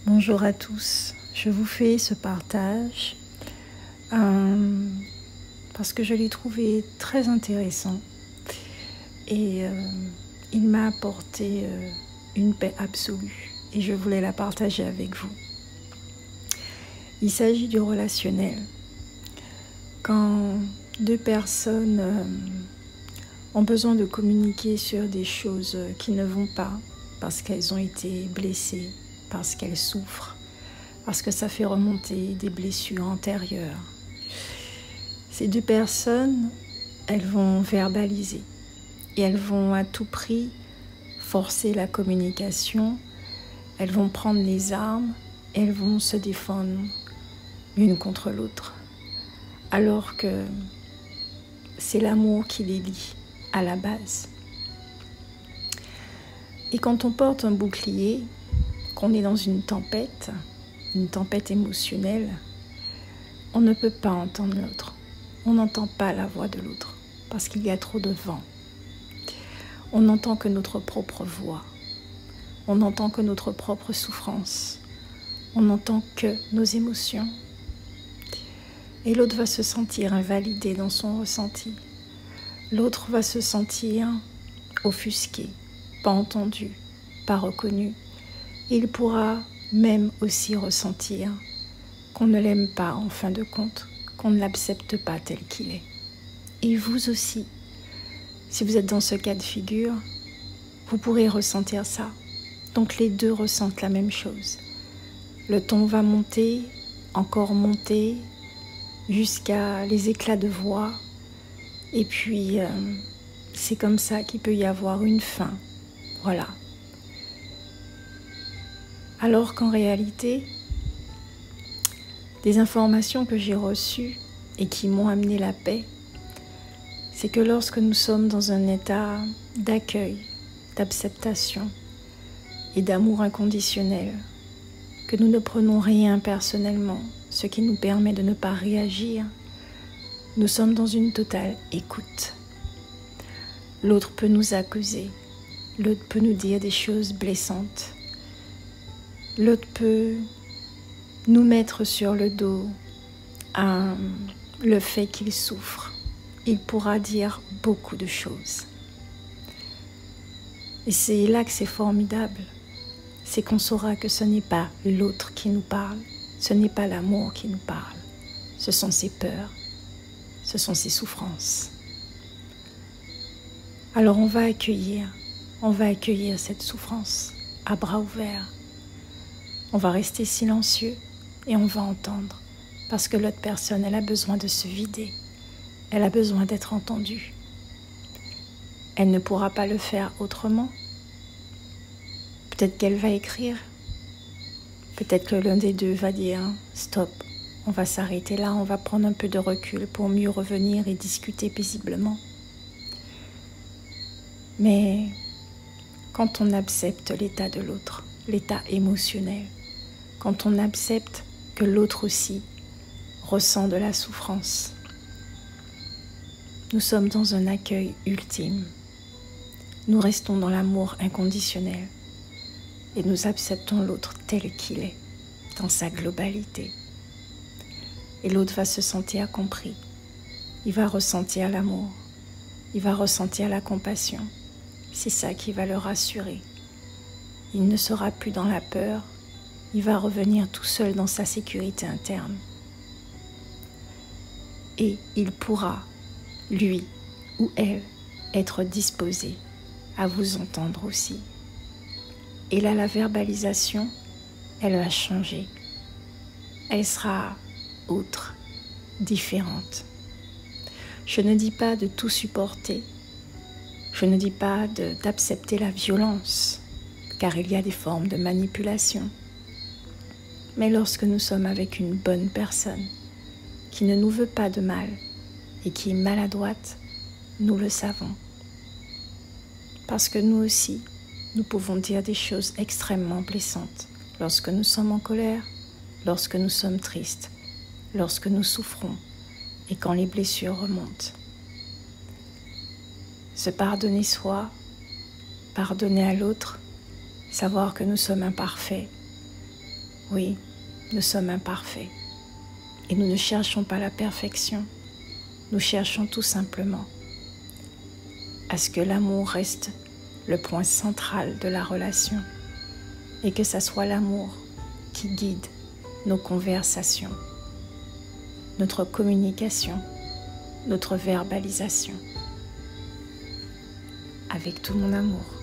Bonjour à tous, je vous fais ce partage parce que je l'ai trouvé très intéressant et il m'a apporté une paix absolue et je voulais la partager avec vous. Il s'agit du relationnel. Quand deux personnes ont besoin de communiquer sur des choses qui ne vont pas parce qu'elles ont été blessées, parce qu'elles souffrent, parce que ça fait remonter des blessures antérieures. Ces deux personnes, elles vont verbaliser et elles vont à tout prix forcer la communication, elles vont prendre les armes et elles vont se défendre l'une contre l'autre. Alors que c'est l'amour qui les lie à la base. Et quand on porte un bouclier, qu'on est dans une tempête émotionnelle, on ne peut pas entendre l'autre. On n'entend pas la voix de l'autre parce qu'il y a trop de vent. On n'entend que notre propre voix. On n'entend que notre propre souffrance. On n'entend que nos émotions. Et l'autre va se sentir invalidé dans son ressenti. L'autre va se sentir offusqué, pas entendu, pas reconnu. Il pourra même aussi ressentir qu'on ne l'aime pas en fin de compte, qu'on ne l'accepte pas tel qu'il est. Et vous aussi, si vous êtes dans ce cas de figure, vous pourrez ressentir ça. Donc les deux ressentent la même chose. Le ton va monter, encore monter, jusqu'à les éclats de voix. Et puis, c'est comme ça qu'il peut y avoir une fin. Voilà. Alors qu'en réalité, des informations que j'ai reçues et qui m'ont amené la paix, c'est que lorsque nous sommes dans un état d'accueil, d'acceptation et d'amour inconditionnel, que nous ne prenons rien personnellement, ce qui nous permet de ne pas réagir, nous sommes dans une totale écoute. L'autre peut nous accuser, l'autre peut nous dire des choses blessantes, l'autre peut nous mettre sur le dos le fait qu'il souffre. Il pourra dire beaucoup de choses. Et c'est là que c'est formidable. C'est qu'on saura que ce n'est pas l'autre qui nous parle, ce n'est pas l'amour qui nous parle. Ce sont ses peurs, ce sont ses souffrances. Alors on va accueillir cette souffrance à bras ouverts. On va rester silencieux et on va entendre. Parce que l'autre personne, elle a besoin de se vider. Elle a besoin d'être entendue. Elle ne pourra pas le faire autrement. Peut-être qu'elle va écrire. Peut-être que l'un des deux va dire « Stop, on va s'arrêter là, on va prendre un peu de recul pour mieux revenir et discuter paisiblement. » Mais quand on accepte l'état de l'autre, l'état émotionnel, quand on accepte que l'autre aussi ressent de la souffrance, nous sommes dans un accueil ultime. Nous restons dans l'amour inconditionnel et nous acceptons l'autre tel qu'il est, dans sa globalité. Et l'autre va se sentir compris. Il va ressentir l'amour. Il va ressentir la compassion. C'est ça qui va le rassurer. Il ne sera plus dans la peur. Il va revenir tout seul dans sa sécurité interne. Et il pourra, lui ou elle, être disposé à vous entendre aussi. Et là, la verbalisation, elle va changer. Elle sera autre, différente. Je ne dis pas de tout supporter. Je ne dis pas d'accepter la violence, car il y a des formes de manipulation. Mais lorsque nous sommes avec une bonne personne, qui ne nous veut pas de mal et qui est maladroite, nous le savons. Parce que nous aussi, nous pouvons dire des choses extrêmement blessantes lorsque nous sommes en colère, lorsque nous sommes tristes, lorsque nous souffrons et quand les blessures remontent. Se pardonner soi, pardonner à l'autre, savoir que nous sommes imparfaits, Oui, nous sommes imparfaits et nous ne cherchons pas la perfection. Nous cherchons tout simplement à ce que l'amour reste le point central de la relation et que ça soit l'amour qui guide nos conversations, notre communication, notre verbalisation. Avec tout mon amour.